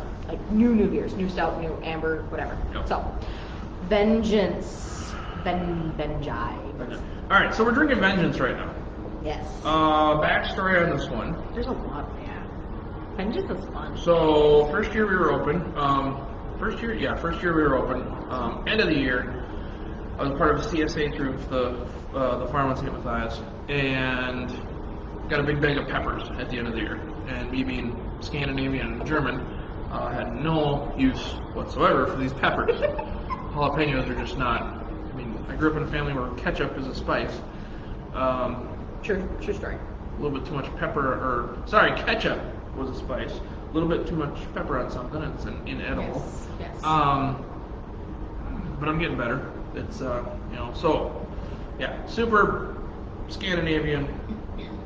new beers, new stout, new amber, whatever. Yep. So Vengeance. Vengi. All right, so we're drinking Vengeance right now. Yes. Backstory on this one. There's a lot, Vengeance is fun. So first year we were open. First year we were open. End of the year, I was part of a CSA through the farm in St. Matthias, and got a big bag of peppers at the end of the year. And me being Scandinavian and German, had no use whatsoever for these peppers. Jalapenos are just not. I mean, I grew up in a family where ketchup is a spice. True story. A little bit too much ketchup was a spice. A little bit too much pepper on something, it's inedible. Yes. But I'm getting better. It's super Scandinavian,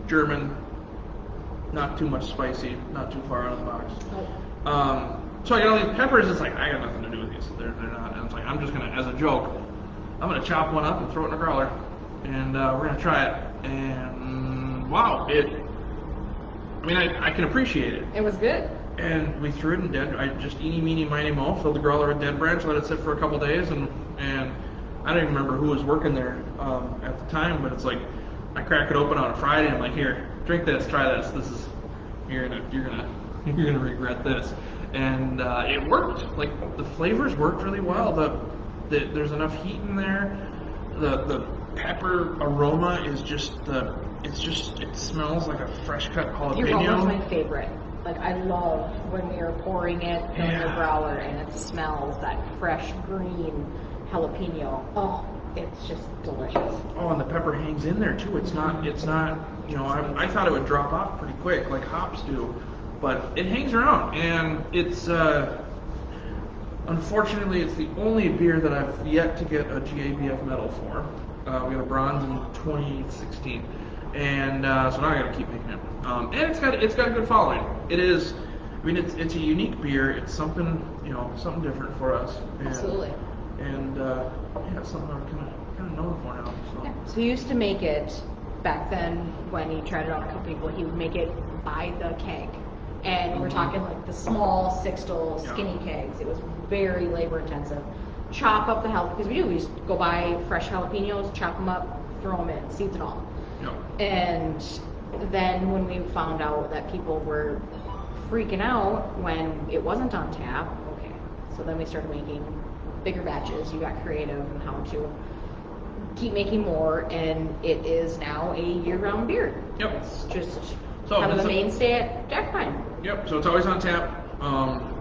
German, not too much spicy, not too far out of the box. So I got all these peppers. It's like I got nothing to do with these. They're not. And it's like I'm just gonna, as a joke, I'm gonna chop one up and throw it in a growler, and we're gonna try it. And wow, I can appreciate it. It was good. And we threw it in dead. I just eeny, meeny, miny, moe, filled the growler with Dead Branch, let it sit for a couple days, and I don't even remember who was working there at the time, but it's like I crack it open on a Friday. And I'm like, here, drink this, try this. This is you're gonna regret this. And it worked. Like the flavors worked really well. There's enough heat in there. The pepper aroma is it smells like a fresh cut jalapeno. Your growler's my favorite. Like I love when you're pouring it in your growler and it smells that fresh green jalapeno. Oh, it's just delicious. Oh, and the pepper hangs in there too. It's not. I thought it would drop off pretty quick like hops do. But it hangs around, and it's, unfortunately, it's the only beer that I've yet to get a GABF medal for. We got a bronze in 2016, and so now I got to keep making it. And it's got a good following. It is, I mean, it's a unique beer. It's something, something different for us. And, Absolutely. And yeah, it's something we're kind of known for now. So. Yeah. So he used to make it back then when he tried it out on a couple people. He would make it by the keg, and we're talking like the small 6-stole skinny kegs. It was very labor intensive. Chop up the jalapeno, because we just go buy fresh jalapenos, chop them up, throw them in, seeds and all. Yeah. And then when we found out that people were freaking out when it wasn't on tap, okay, so then we started making bigger batches. You got creative in how to keep making more, and it is now a year-round beer. Yep. It's just So kind of the mainstay at Jack Pine. Yep. So it's always on tap,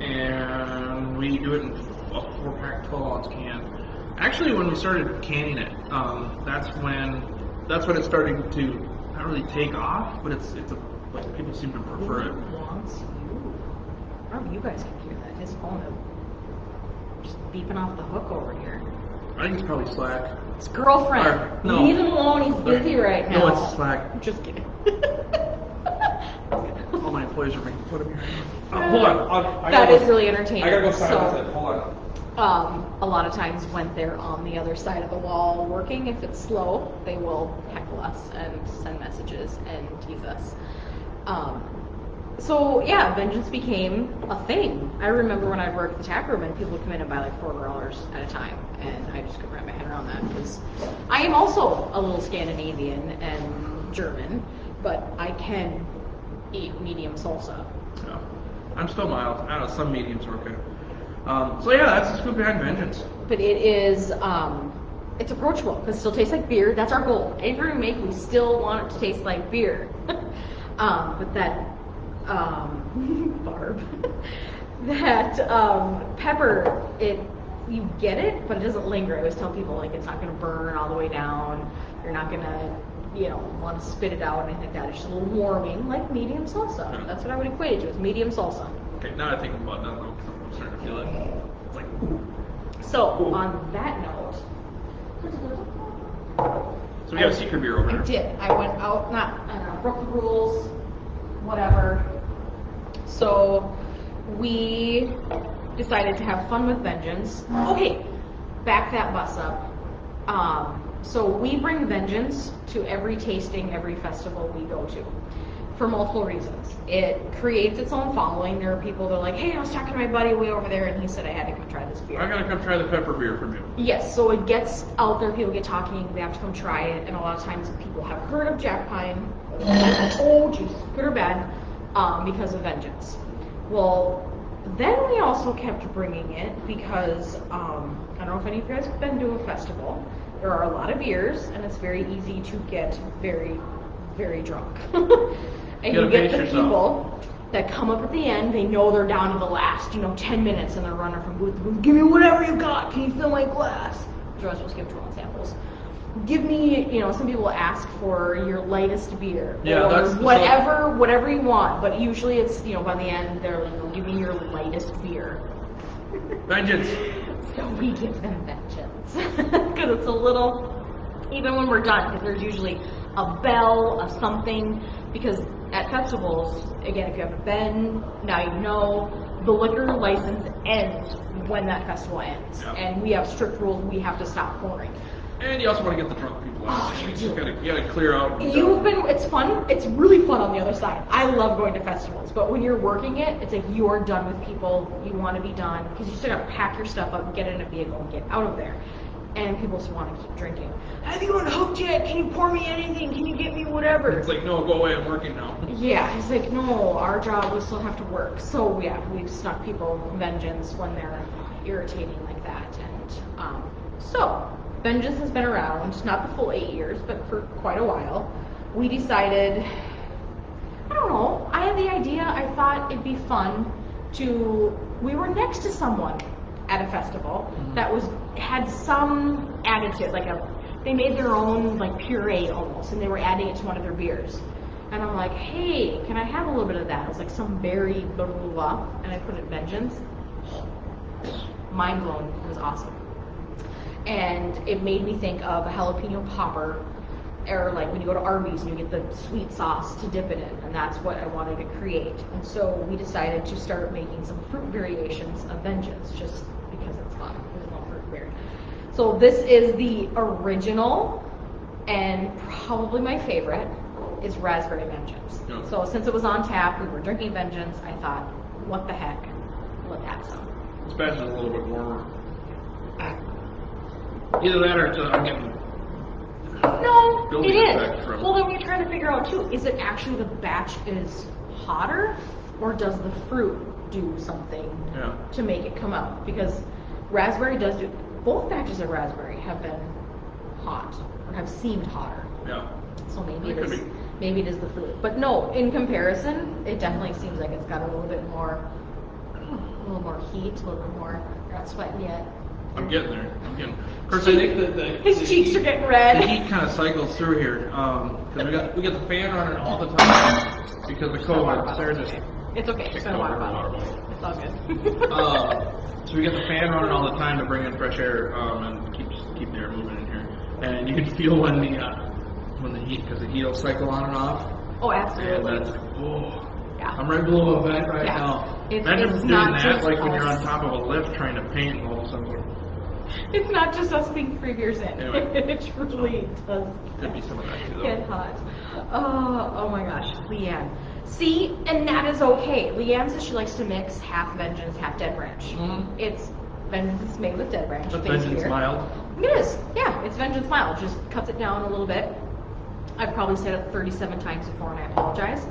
and we do it in a 4-pack 12-ounce can. Actually, when we started canning it, that's when it's starting to not really take off, but it's like people seem to prefer it. Who wants you? I don't know if you guys can hear that. His phone is just beeping off the hook over here. I think it's probably Slack. His girlfriend. No. Leave him alone. He's busy right now. No, it's Slack. Just kidding. All my employees are making fun of me. Hold on. That is really entertaining. I gotta go silence So, it. Hold on. a lot of times when they're on the other side of the wall working, if it's slow, they will heckle us and send messages and tease us. So yeah, Vengeance became a thing. I remember when I worked at the Taproom and people would come in and buy like 4 growlers at a time, and I just couldn't wrap my head around that because I am also a little Scandinavian and German, but I can eat medium salsa. No. I'm still mild. I don't know, some mediums are okay. So yeah, that's the scoop behind Vengeance. But it is, it's approachable because it still tastes like beer. That's our goal. Anything we make, we still want it to taste like beer. But that, Barb, that pepper, you get it, but it doesn't linger. I always tell people, like, it's not going to burn all the way down. You're not going to, want to spit it out or anything like that. It's just a little warming, like medium salsa. Yeah. That's what I would equate it to, is medium salsa. Okay, now I think about that, I'm starting to feel it. It's like, ooh. So, on that note, So we got a secret beer over I there. did. I went out, broke the rules, whatever. So we decided to have fun with Vengeance. Okay, back that bus up. So we bring Vengeance to every tasting, every festival we go to, for multiple reasons. It creates its own following. There are people that are like, hey, I was talking to my buddy way over there, and he said I had to come try this beer. I'm gonna come try the pepper beer from you. Yes, so it gets out there, people get talking, they have to come try it, and a lot of times people have heard of Jack Pine, oh geez, good or bad, because of Vengeance. Well, then we also kept bringing it because, I don't know if any of you guys have been to a festival, there are a lot of beers, and it's very easy to get very, very drunk. And you get the people that come up at the end, they know they're down to the last, 10 minutes, and they're running from booth to booth. Give me whatever you got. Can you fill my glass? So I was supposed to give 12 samples. Give me, some people ask for your lightest beer. Yeah, or that's whatever you want. But usually it's, by the end, they're like, give me your lightest beer. Vengeance. So we give them Vengeance. Because it's a little, even when we're done, because there's usually a bell, a something, because at festivals, again, if you haven't been, now you know, the liquor license ends when that festival ends. Yeah. And we have strict rules, we have to stop pouring. And you also want to get the drunk people out. Oh, You gotta clear out. It's fun, it's really fun on the other side. I love going to festivals, but when you're working it, it's like you're done with people, you want to be done, because you still gotta pack your stuff up, get in a vehicle, and get out of there. And people just want to keep drinking. Have you unhooked yet? Can you pour me anything? Can you get me whatever? It's like, no, go away, I'm working now. Yeah, he's like, no, our job, we still have to work. So yeah, we've snuck people Vengeance when they're irritating like that. And so, Vengeance has been around, not the full 8 years, but for quite a while. We decided, I don't know, I had the idea, I thought it'd be fun we were next to someone at a festival that had some additive, they made their own puree almost, and they were adding it to one of their beers. And I'm like, hey, can I have a little bit of that? It was like some berry barula, and I put it Vengeance. Mind blown, it was awesome. And it made me think of a jalapeno popper or like when you go to Arby's and you get the sweet sauce to dip it in, and that's what I wanted to create. And so we decided to start making some fruit variations of Vengeance, just because it's fun. There's no fruit weird. So this is the original, and probably my favorite is Raspberry Vengeance. Yeah. So since it was on tap, we were drinking Vengeance, I thought, what the heck, let's add some. This batch is a little bit warmer. Either that or I'm getting No, building it effect is. from- Well, then we're trying to figure out too, is it actually the batch is hotter, or does the fruit do something Yeah. to make it come out? Because raspberry does do, both batches of raspberry have been hot, or have seemed hotter. Yeah. So maybe It it could is, be. maybe it is the fruit. But no, in comparison, it definitely seems like it's got a little bit more, a little more heat, a little bit more, you're not sweating yet. I'm getting there. Of course, I think that His cheeks are getting red. The heat kind of cycles through here because we got the fan running all the time because of COVID. Sarah just It's okay, it's been a water bottle. It's all good. so we got the fan running all the time to bring in fresh air and keep the air moving in here. And you can feel when the heat, because the heat will cycle on and off. Oh, And absolutely. that's oh. Yeah. I'm right below a vent right Yeah. now. It's Imagine doing not that just like when you're us. on top of a lift trying to paint and all of a sudden It's not just us being 3 beers in. Anyway. It truly does could be some of that too though. get hot. Oh my gosh, Leanne. See, and that is okay. Leanne says she likes to mix half Vengeance, half Dead Branch. Mhm. It's Vengeance is made with Dead Branch. That's base Vengeance beer. mild. It is, yeah. It's Vengeance mild. Just cuts it down a little bit. I've probably said it 37 times before, and I apologize.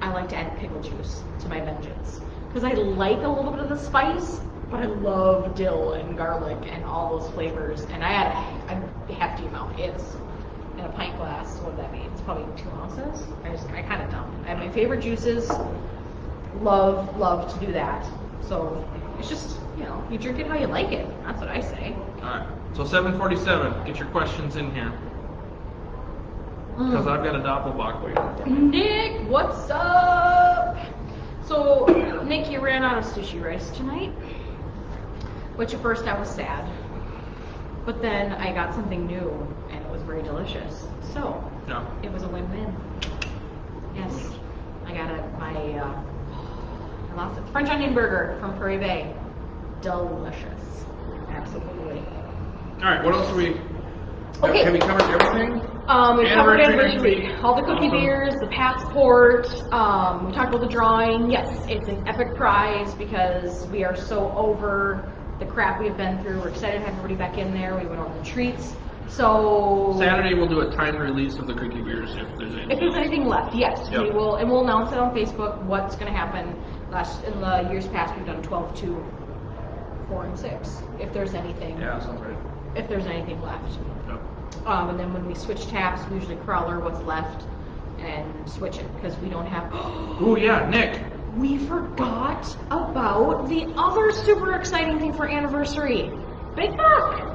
I like to add pickle juice to my Vengeance because I like a little bit of the spice, but I love dill and garlic and all those flavors. And I add a hefty amount. It's in a pint glass. What would that be? It's probably 2 ounces. I kind of dump. I have my favorite juices. Love to do that. So it's just, you drink it how you like it. That's what I say. Alright, so 7:47, get your questions in here. Because I've got a Doppelbock waiting. Nick, what's up? So, Nick, you ran out of sushi rice tonight, which at first I was sad, but then I got something new, and it was very delicious. So, No. it was a win-win. Yes, I got I lost it. French onion burger from Prairie Bay. Delicious. Absolutely. Alright, what else do we... Okay. Have we covered everything? We covered Anniversary next everything. week. All the cookie Awesome. beers, the passport. We talked about the drawing. Yes, it's an epic prize because we are so over the crap we've been through. We're excited to have everybody back in there. We went over the treats. So Saturday we'll do a timed release of the cookie beers if there's anything. if there's anything left, yes, Yep. we will, and we'll announce it on Facebook what's going to happen. In the years past, we've done 12, 2, 4, and 6. If there's anything, Yeah, sounds right. if there's anything left. Yep. And then when we switch taps, we usually crawler what's left and switch it because we don't have. Ooh, yeah, Nick. We forgot about the other super exciting thing for anniversary. Big Buck.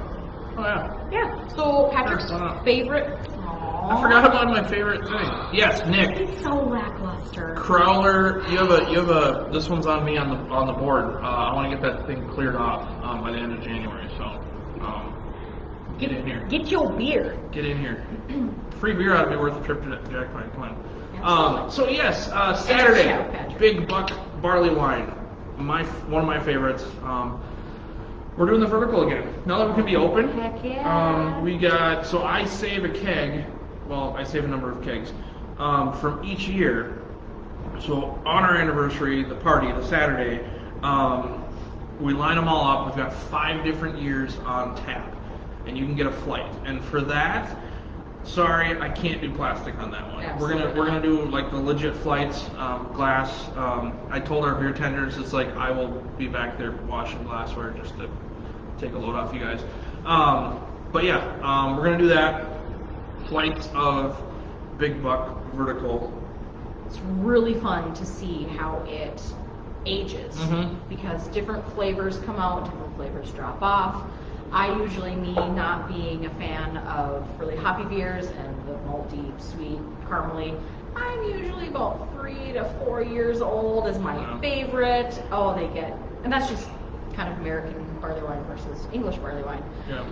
Oh, yeah. Yeah. So Patrick's Sure, why not? favorite. I forgot about my favorite thing. Yes, Nick. It's so lackluster. Crowler, you have a. This one's on me on the board. I want to get that thing cleared off by the end of January. So, get in here. Get your beer. Get in here. Free beer ought to be worth the trip to Jack Pine. Come on. Absolutely. So yes, shout, Saturday, Patrick. Big Buck barley wine. One of my favorites. We're doing the vertical again. Now that we can be open. Heck yeah. We got. So I save a keg. Well, I save a number of kegs from each year. So on our anniversary, the party, the Saturday, we line them all up. We've got 5 different years on tap, and you can get a flight. And for that, sorry, I can't do plastic on that one. Absolutely We're gonna do like the legit flights, glass. I told our beer tenders, it's like I will be back there washing glassware just to take a load off you guys. But yeah, we're gonna do that. Flights of Big Buck vertical. It's really fun to see how it ages because different flavors come out, different flavors drop off. I usually, me not being a fan of really hoppy beers and the malty, sweet, caramely, I'm usually about 3 to 4 years old is my favorite. And that's just kind of American barley wine versus English barley wine. Yeah.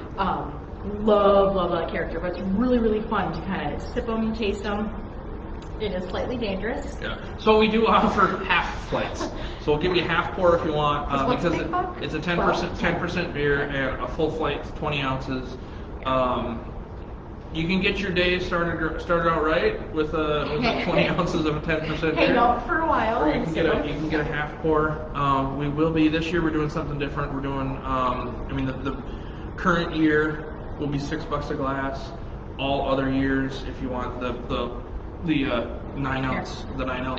love that character, but it's really, really fun to kind of sip them, taste them. It is slightly dangerous. Yeah. So we do offer half flights. So we'll give you half pour if you want, What's because Big Buck? it's a 10% beer, and a full flight's 20 ounces. You can get your day started out right with 20 ounces of a 10% beer. Hang out for a while. Or you can get a half pour. We will be this year. We're doing something different. We're doing. The current year will be $6 a glass. All other years, if you want the 9 ounce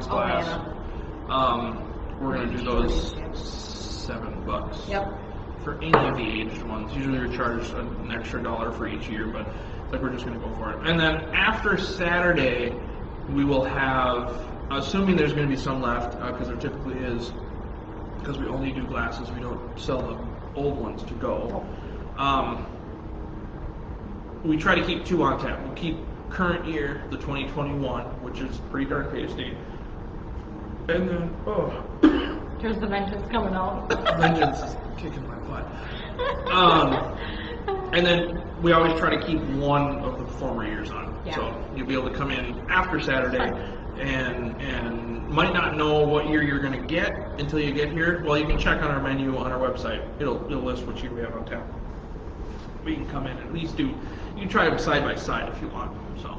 glass, we're gonna do those $7. Yep. For any of the aged ones. Usually we charge an extra $1 for each year, but like we're just going to go for it. And then after Saturday, we will have, assuming there's going to be some left, because there typically is, because we only do glasses, we don't sell the old ones to go. We try to keep 2 on tap. We'll keep current year, the 2021, which is pretty darn tasty. And then, Here's the vengeance coming out. Vengeance is kicking my butt. And then we always try to keep one of the former years on. Yeah. So you'll be able to come in after Saturday and might not know what year you're going to get until you get here. Well, you can check on our menu on our website. It'll list what year we have on tap. But you can come in and at least you can try them side by side if you want. So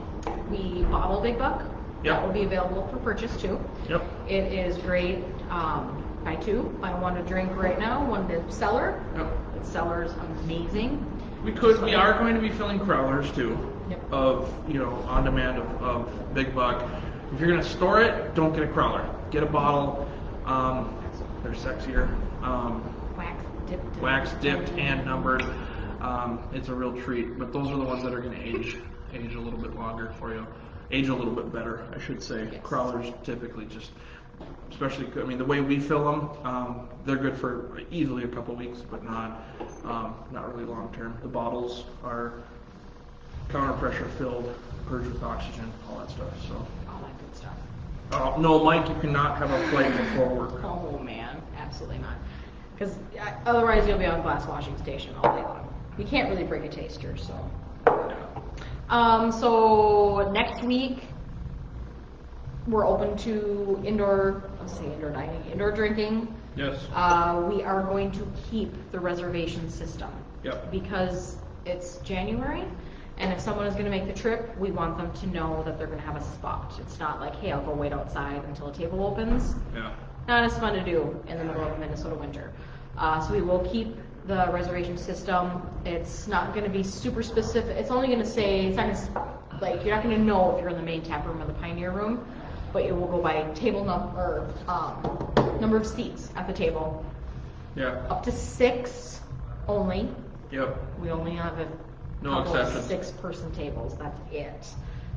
We bottle Big Buck. Yep. That will be available for purchase too. Yep. It is great. Buy 2. Buy 1 to drink right now, 1 to cellar. Yep. The cellar is amazing. We are going to be filling crowlers too, Yep. of on demand of Big Buck. If you're gonna store it, don't get a crowler. Get a bottle. They're sexier. Wax dipped, hand numbered. It's a real treat. But those are the ones that are gonna age a little bit longer for you. Age a little bit better, I should say. Yes. Crowlers typically just, especially, the way we fill them, they're good for easily a couple weeks, but not really long term. The bottles are counter pressure filled, purged with oxygen, all that stuff. So. All that good stuff. No, Mike, you cannot have a flight before work. Oh man, absolutely not. Because otherwise you'll be on glass washing station all day long. You can't really bring a taster, so. So next week we're open to indoor dining, indoor drinking. Yes. We are going to keep the reservation system. Yep. Because it's January, and if someone is going to make the trip, we want them to know that they're going to have a spot. It's not like, hey, I'll go wait outside until a table opens. Yeah. Not as fun to do in the middle of Minnesota winter. So we will keep the reservation system. It's not going to be super specific. It's only going to say, it's not going to, you're not going to know if you're in the main tap room or the Pioneer room, but it will go by table number of seats at the table. Yeah. Up to 6 only. Yep. We only have a No couple of exceptions. 6-person tables. That's it.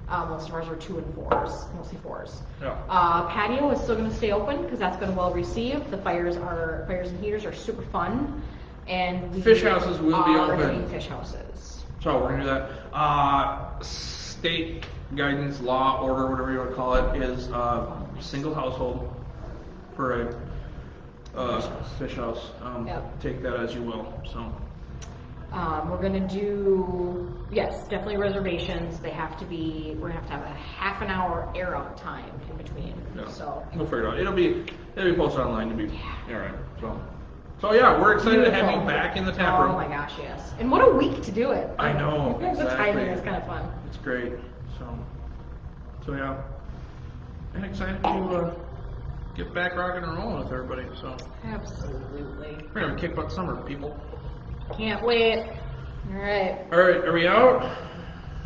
Most of ours are 2 and 4s, mostly 4s. Yeah. Patio is still going to stay open because that's been well received. The fires and heaters are super fun, and we Fish houses will be are open. doing fish houses. So we're gonna do that. State guidance, law, order, whatever you want to call it, is single household for a fish house. Yep. Take that as you will. So. We're going to do, yes, definitely reservations. We're going to have to have a half an hour air out time in between. Yeah. So We'll figure it out. It'll be posted online to be all right. So yeah, we're excited to have you back in the tap room. Oh my gosh, yes. And what a week to do it. I know, The exactly. timing is kind of fun. It's great. So yeah, and excited to get back rocking and rolling with everybody. So Absolutely. we're gonna kick butt summer, people. Can't wait. All right. All right, are we out?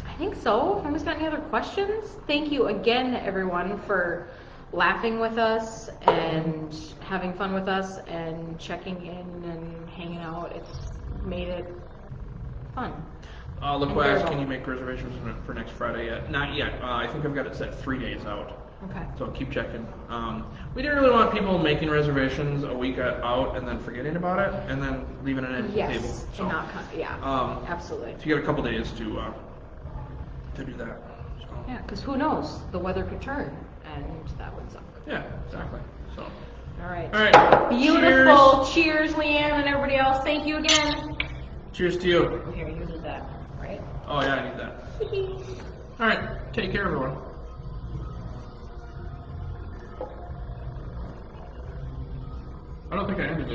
I think so. If anybody's got any other questions, thank you again, everyone, for laughing with us and having fun with us and checking in and hanging out. It's made it fun. LaQuaz, can you make reservations for next Friday yet? Not yet. I think I've got it set 3 days out. Okay. So keep checking. We didn't really want people making reservations a week out and then forgetting about it and then leaving an empty table. Yes, So, and not absolutely. So you got a couple days to do that. So. Yeah, because who knows? The weather could turn, and that would suck. Yeah, exactly. So. All right. All right. Beautiful. Cheers, Leanne, and everybody else. Thank you again. Cheers to you. Here, you did that. Oh yeah, I need that. All right, take care, everyone. I don't think I ended it.